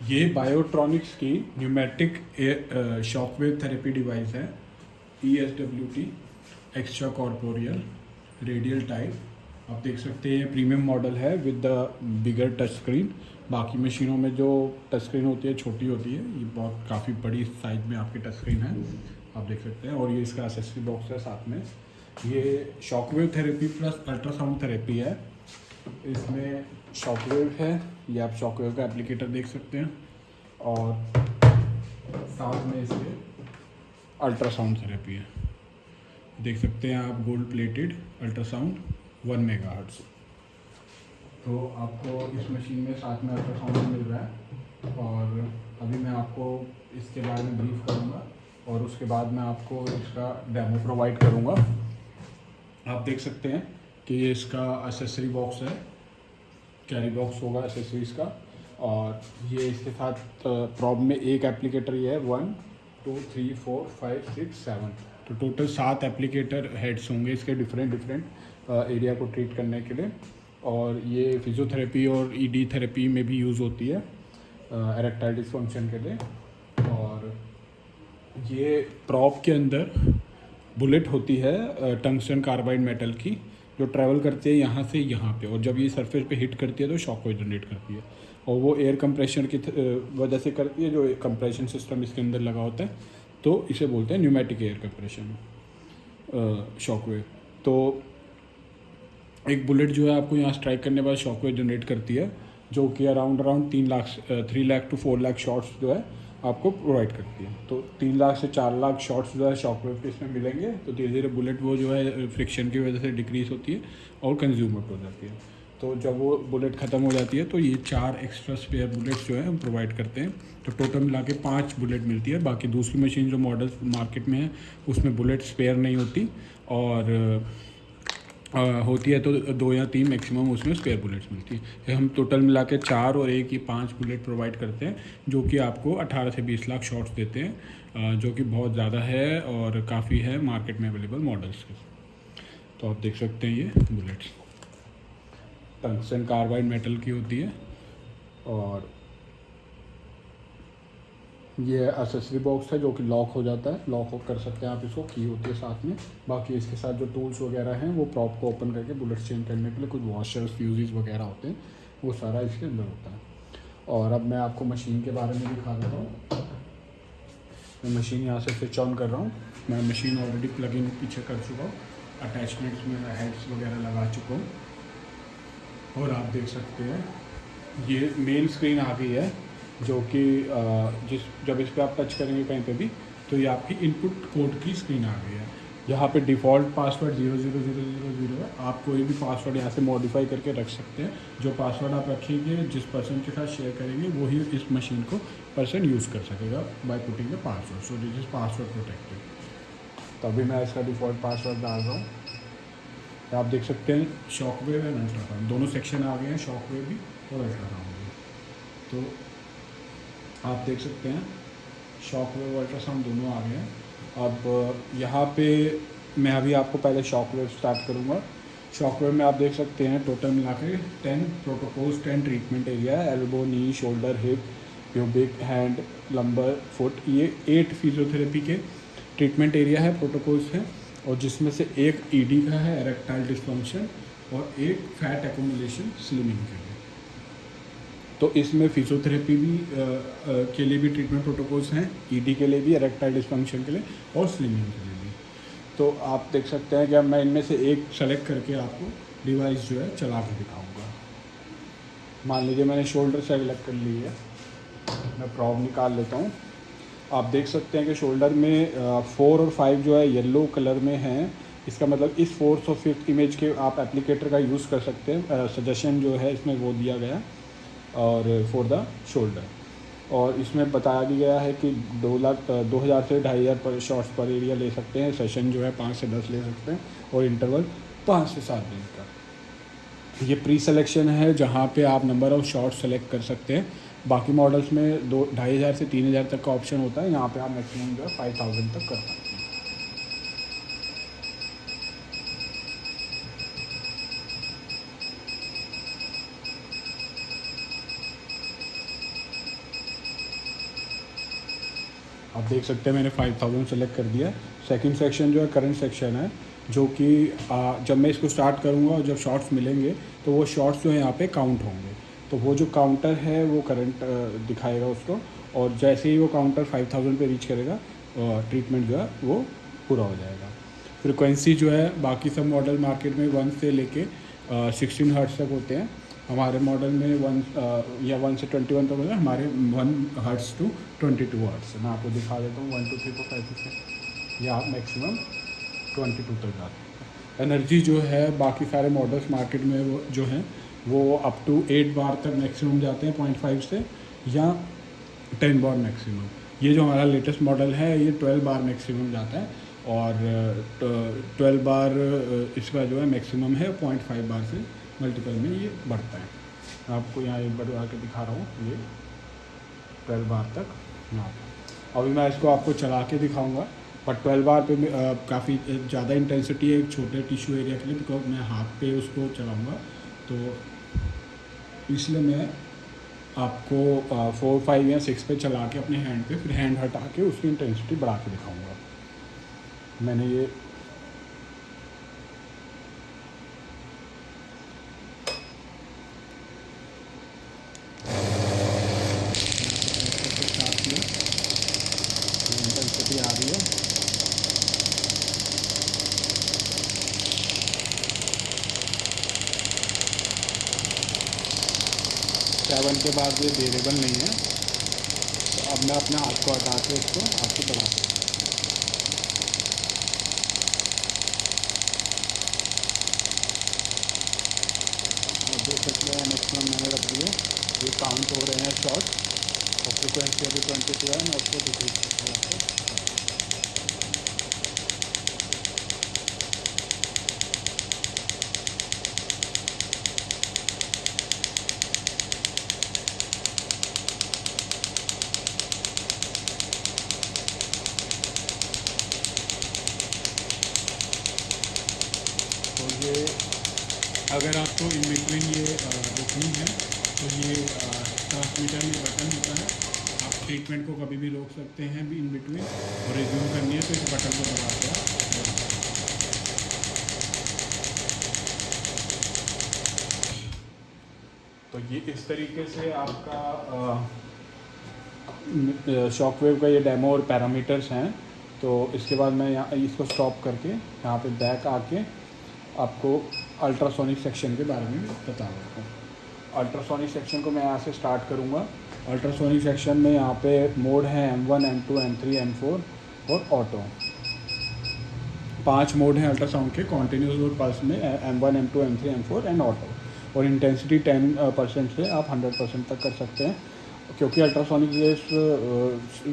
ये बायोट्रॉनिक्स की pneumatic shockwave therapy device है, ESWT extra corporeal radial type. आप देख सकते हैं ये प्रीमियम मॉडल है with the bigger touch screen. बाकी मशीनों में जो टच स्क्रीन होती है छोटी होती है, ये बहुत काफ़ी बड़ी साइज में आपकी टच स्क्रीन है, आप देख सकते हैं। और ये इसका एक्सेसरी बॉक्स है साथ में। ये shockwave therapy plus ultrasound therapy है। इसमें शॉकवेव है, ये आप शॉकवेव का एप्लीकेटर देख सकते हैं, और साथ में इसके अल्ट्रासाउंड थेरेपी है। देख सकते हैं आप गोल्ड प्लेटेड अल्ट्रासाउंड 1 मेगाहर्ट्ज़। तो आपको इस मशीन में साथ में अल्ट्रासाउंड मिल रहा है। और अभी मैं आपको इसके बारे में ब्रीफ करूँगा और उसके बाद मैं आपको इसका डेमो प्रोवाइड करूँगा। आप देख सकते हैं कि ये इसका एक्सेसरी बॉक्स है, कैरी बॉक्स होगा एक्सेसरीज का। और ये इसके साथ प्रॉब में एक एप्लीकेटर ये है, 1 2 3 4 5 6 7, तो टोटल 7 एप्लीकेटर हेड्स होंगे इसके डिफरेंट एरिया को ट्रीट करने के लिए। और ये फिजियोथेरेपी और ED थेरेपी में भी यूज़ होती है एरेक्टाइल डिसफंक्शन के लिए। और ये प्रॉप के अंदर बुलेट होती है टंगस्टन कार्बाइड मेटल की, जो ट्रैवल करती है यहाँ से यहाँ पे, और जब ये सरफेस पे हिट करती है तो शॉक वेव जनरेट करती है। और वो एयर कंप्रेशन की वजह से करती है, जो कंप्रेशन सिस्टम इसके अंदर लगा होता है, तो इसे बोलते हैं pneumatic air compression shock wave. तो एक बुलेट जो है आपको यहाँ स्ट्राइक करने के बाद शॉक वेव जनरेट करती है, जो कि around 3 lakh to 4 lakh shots जो है आपको प्रोवाइड करती है। तो 3 लाख से 4 लाख शॉट्स जो है शॉक वेव के इसमें मिलेंगे। तो धीरे धीरे बुलेट वो जो है फ्रिक्शन की वजह से डिक्रीज होती है और कंज्यूमर हो जाती है। तो जब वो बुलेट ख़त्म हो जाती है तो ये 4 एक्स्ट्रा स्पेयर बुलेट्स जो है हम प्रोवाइड करते हैं। तो टोटल मिला के 5 बुलेट मिलती है। बाकी दूसरी मशीन जो मॉडल मार्केट में है उसमें बुलेट स्पेयर नहीं होती, और होती है तो 2 या 3 मैक्सिमम उसमें स्पेयर बुलेट्स मिलती है। हम टोटल मिला के 4 और 1 की 5 बुलेट प्रोवाइड करते हैं, जो कि आपको 18 से 20 लाख शॉट्स देते हैं, जो कि बहुत ज़्यादा है और काफ़ी है मार्केट में अवेलेबल मॉडल्स के। तो आप देख सकते हैं ये बुलेट्स टंगस्टन कार्बाइड मेटल की होती है। और ये एक्सेसरी बॉक्स है जो कि लॉक हो जाता है, लॉक कर सकते हैं आप इसको, की होती है साथ में। बाकी इसके साथ जो टूल्स वगैरह हैं वो प्रॉप को ओपन करके बुलेट चेंज करने के लिए कुछ वॉशर्स फ्यूजेस वगैरह होते हैं, वो सारा इसके अंदर होता है। और अब मैं आपको मशीन के बारे में दिखा देता हूँ। मैं मशीन यहाँ से स्विच ऑन कर रहा हूँ। मैं मशीन ऑलरेडी प्लग इन पीछे कर चुका हूँ, अटैचमेंट्स में हेड्स वगैरह लगा चुका हूँ। और आप देख सकते हैं ये मेन स्क्रीन आ गई है, जो कि जब इस पर आप टच करेंगे कहीं पे भी तो ये आपकी इनपुट कोड की स्क्रीन आ गई है। यहाँ पे डिफ़ॉल्ट पासवर्ड 00000 है। आप कोई भी पासवर्ड यहाँ से मॉडिफाई करके रख सकते हैं। जो पासवर्ड आप रखेंगे, जिस पर्सन के साथ शेयर करेंगे, वही इस मशीन को पर्सन यूज़ कर सकेगा by putting the password. So this is password protected. तो अभी मैं इसका डिफ़ॉल्ट पासवर्ड डाल रहा हूँ। तो आप देख सकते हैं शॉकवेव एंड अल्ट्रासाउंड दोनों सेक्शन आ गए हैं, शॉकवेव भी और अल्ट्रासाउंड भी। तो आप देख सकते हैं शॉकवेव अल्ट्रासाउंड दोनों आ गए हैं। अब यहाँ पे मैं अभी आपको पहले शॉकवेव स्टार्ट करूँगा। शॉकवेव में आप देख सकते हैं टोटल मिला के 10 प्रोटोकॉल्स, 10 ट्रीटमेंट एरिया है, elbow, knee, shoulder, hip, pubic, hand, lumbar, foot. ये 8 फिजियोथेरेपी के ट्रीटमेंट एरिया है, प्रोटोकॉल्स हैं। और जिसमें से एक ED का है, एरेक्टाइल डिसफंक्शन, और एक फैट एक्यूमुलेशन स्लिमिंग के लिए। तो इसमें फिजियोथेरेपी भी के लिए भी ट्रीटमेंट प्रोटोकॉल्स हैं, ED के लिए भी, एरेक्टाइल डिसफंक्शन के लिए और स्लिमिंग के लिए भी। तो आप देख सकते हैं कि अब मैं इनमें से एक सेलेक्ट करके आपको डिवाइस जो है चला के दिखाऊंगा। मान लीजिए मैंने शोल्डर सेलेक्ट कर ली है, मैं प्रॉब निकाल लेता हूँ। आप देख सकते हैं कि शोल्डर में 4 और 5 जो है येलो कलर में हैं। इसका मतलब इस 4th और 5th इमेज के आप एप्लीकेटर का यूज़ कर सकते हैं। सजेशन जो है इसमें वो दिया गया और फॉर द शोल्डर। और इसमें बताया भी गया है कि 2000 से 2500 पर शॉट्स पर एरिया ले सकते हैं। सेशन जो है 5 से 10 ले सकते हैं, और इंटरवल 5 से 7 दिन का। ये प्री सिलेक्शन है जहाँ पे आप नंबर ऑफ़ शॉट्स सेलेक्ट कर सकते हैं। बाकी मॉडल्स में 2500 से 3000 तक का ऑप्शन होता है। यहाँ पे आप मैक्सिमम जो है 5000 तक कर सकते हैं। आप देख सकते हैं मैंने 5000 सेलेक्ट कर दिया। सेकंड सेक्शन जो है करंट सेक्शन है, जो कि जब मैं इसको स्टार्ट करूँगा और जब शॉट्स मिलेंगे तो वो शॉट्स जो है यहाँ पे काउंट होंगे। तो वो जो काउंटर है वो करंट दिखाएगा उसको, और जैसे ही वो काउंटर 5000 पे रीच करेगा ट्रीटमेंट जो है वो पूरा हो जाएगा। फ्रिक्वेंसी जो है बाकी सब मॉडल मार्केट में 1 से लेके 16 हर्ट्ज तक होते हैं। हमारे मॉडल में 1 से 21 तक होता है, हमारे 1 हर्ट्ज टू 22 हर्ट्ज। मैं आपको दिखा देता हूँ 1 2 3 4 5 6 या मैक्सिमम 22 तक जाते हैं। एनर्जी जो है बाकी सारे मॉडल्स मार्केट में वो जो हैं वो अप टू 8 बार तक मैक्सिमम जाते हैं 0.5 से, या 10 बार मैक्सिमम। ये जो हमारा लेटेस्ट मॉडल है ये 12 बार मैक्सिमम जाता है, और 12 बार इसका जो है मैक्सिमम है 0.5 बार से मल्टीपल में ये बढ़ता है। मैं आपको यहाँ एक बढ़वा के दिखा रहा हूँ, ये 12 बार तक यहाँ पर। अभी मैं इसको आपको चला के दिखाऊंगा, बट 12 बार पे काफ़ी ज़्यादा इंटेंसिटी है एक छोटे टिश्यू एरिया के लिए, बिकॉज मैं हाथ पे उसको चलाऊँगा, तो इसलिए मैं आपको 4 5 या 6 पे चला के अपने हैंड पे, फिर हैंड हटा के उसकी इंटेंसिटी बढ़ा के दिखाऊंगा। मैंने ये इंटेंसिटी आ रही है, सेवन के बाद ये वेरिएबल नहीं है, तो अब मैं अपने हाथ को हटा के इसको आपको बढ़ा दूँ। देख सकते हैं मैक्सिमम मैंने रख दिया, ये काउंट हो रहे हैं शॉट, और फ्रिक्वेंसी अभी 22 है। मैं उसको दिखा सकता हूँ आपको। तो ये अगर आपको इन बिटवीन ये रोकनी है तो ये ट्रांसमीटर में बटन होता है, आप ट्रीटमेंट को कभी भी रोक सकते हैं भी इन बिटवीन, और रिज्यूम करनी है तो इस बटन को दबा के तो ये इस तरीके से आपका शॉकवेव का ये डेमो और पैरामीटर्स हैं। तो इसके बाद मैं यहाँ इसको स्टॉप करके यहाँ पे बैक आके आपको अल्ट्रासोनिक सेक्शन के बारे में बता देता हूँ। अल्ट्रासोनिक सेक्शन को मैं यहाँ से स्टार्ट करूँगा। अल्ट्रासोनिक सेक्शन में यहाँ पे मोड है M1 M2 M3 M4 और ऑटो। 5 मोड हैं अल्ट्रासाउंड के कॉन्टीन्यूस और पल्स में, M1 M2 M3 M4 and auto. और इंटेंसिटी 10% से आप 100% तक कर सकते हैं, क्योंकि अल्ट्रासोनिक वेव्स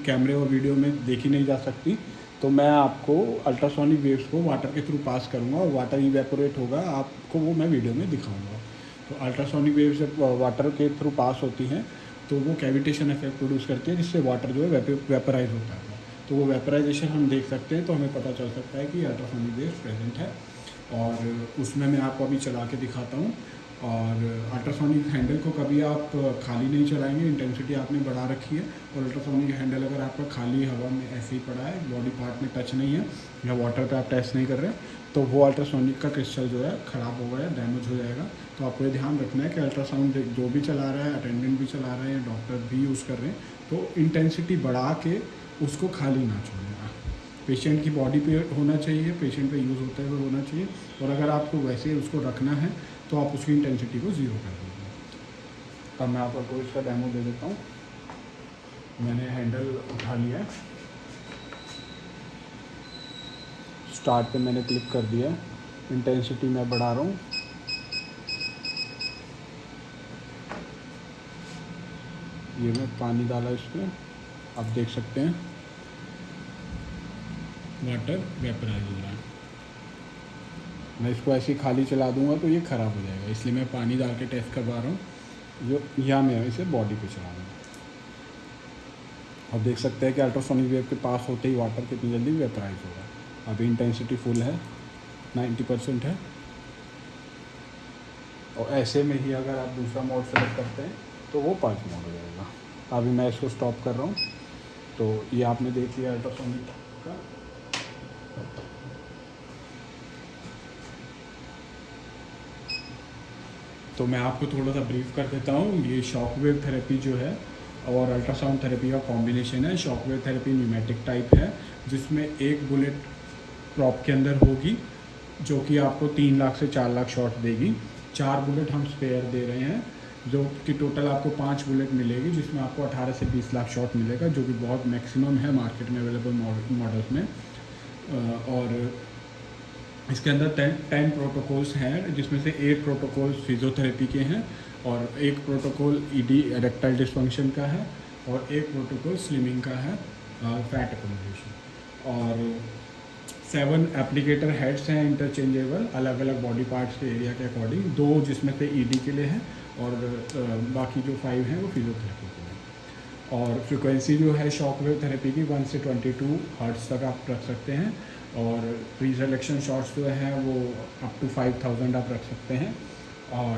कैमरे और वीडियो में देखी नहीं जा सकती, तो मैं आपको अल्ट्रासोनिक वेव्स को वाटर के थ्रू पास करूँगा और वाटर इवेपोरेट होगा, आपको वो मैं वीडियो में दिखाऊंगा। तो अल्ट्रासोनिक वेव्स जब वाटर के थ्रू पास होती हैं तो वो कैविटेशन इफेक्ट प्रोड्यूस करती है, जिससे वाटर जो है वेपराइज होता है। तो वो वेपराइजेशन हम देख सकते हैं, तो हमें पता चल सकता है कि अल्ट्रासोनिक वेव्स प्रेजेंट है। और उसमें मैं आपको अभी चला के दिखाता हूँ। और अल्ट्रासोनिक हैंडल को कभी आप खाली नहीं चलाएंगे, इंटेंसिटी आपने बढ़ा रखी है। और अल्ट्रासोनिक हैंडल अगर आपका खाली हवा में ऐसे ही पड़ा है, बॉडी पार्ट में टच नहीं है या वाटर पे आप टेस्ट नहीं कर रहे, तो वो अल्ट्रासोनिक का क्रिस्टल जो है ख़राब हो गया, डैमेज हो जाएगा। तो आपको ये ध्यान रखना है कि अल्ट्रासाउंड जो भी चला रहा है, अटेंडेंट भी चला रहा है या डॉक्टर भी यूज़ कर रहे हैं, तो इंटेंसिटी बढ़ा के उसको खाली ना छोड़ें। पेशेंट की बॉडी पे होना चाहिए, पेशेंट पे यूज़ होते हुए होना चाहिए। और अगर आपको वैसे उसको रखना है तो आप उसकी इंटेंसिटी को 0 कर दीजिए। अब मैं आपको इसका डेमो दे देता हूँ। मैंने हैंडल उठा लिया है, स्टार्ट पे मैंने क्लिक कर दिया, इंटेंसिटी मैं बढ़ा रहा हूँ। ये मैं पानी डाला इस पर, आप देख सकते हैं वाटर वेपराइज हो रहा है। मैं इसको ऐसे ही खाली चला दूंगा तो ये ख़राब हो जाएगा, इसलिए मैं पानी डाल के टेस्ट करवा रहा हूँ, जो या मैं इसे बॉडी पे चलाऊँगा। अब देख सकते हैं कि अल्ट्रासोनिक वेव के पास होते ही वाटर कितनी जल्दी वेपराइज होगा। अभी इंटेंसिटी फुल है, 90% है। और ऐसे में ही अगर आप दूसरा मोड सेलेक्ट करते हैं तो वो 5 मोड हो जाएगा। अभी मैं इसको स्टॉप कर रहा हूँ। तो ये आपने देख लिया अल्ट्रासाउंड का। तो मैं आपको थोड़ा सा ब्रीफ कर देता हूँ। ये शॉकवेव थेरेपी जो है और अल्ट्रासाउंड थेरेपी का कॉम्बिनेशन है। शॉकवेव थेरेपी न्यूमेटिक टाइप है, जिसमें एक बुलेट प्रॉप के अंदर होगी जो कि आपको 3 लाख से 4 लाख शॉट देगी। 4 बुलेट हम स्पेयर दे रहे हैं, जो कि टोटल आपको 5 बुलेट मिलेगी, जिसमें आपको 18 से 20 लाख शॉट मिलेगा, जो कि बहुत मैक्सिमम है मार्केट में अवेलेबल मॉडल्स में। और इसके अंदर 10 प्रोटोकॉल्स हैं, जिसमें से 8 प्रोटोकॉल्स फिजियोथेरेपी के हैं और 1 प्रोटोकॉल ईडी एरेक्टाइल डिस्फंक्शन का है और 1 प्रोटोकॉल स्लिमिंग का है, फैट अकोमोडेशन। और 7 एप्लीकेटर हेड्स हैं इंटरचेंजेबल, अलग अलग बॉडी पार्ट्स के एरिया के अकॉर्डिंग, 2 जिसमें से ईडी के लिए हैं और बाकी जो 5 हैं वो फिजियोथेरेपी के लिए। और फ्रिक्वेंसी जो है शॉकवेव थेरेपी की 1 से 22 हर्ट्ज तक आप रख सकते हैं, और प्री सिलेक्शन शॉट्स जो है वो अप टू 5000 आप रख सकते हैं। और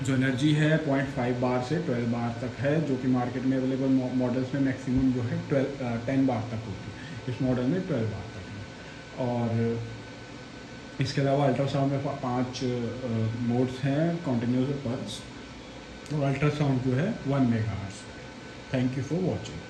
जो एनर्जी है 0.5 बार से 12 बार तक है, जो कि मार्केट में अवेलेबल मॉडल्स में मैक्सिमम जो है 10 बार तक होती है। इस मॉडल में 12 बार तक है। और इसके अलावा अल्ट्रासाउंड में 5 मोड्स हैं, कॉन्टिन्यूस पल्स, और अल्ट्रासाउंड जो है 1 megahertz. Thank you for watching.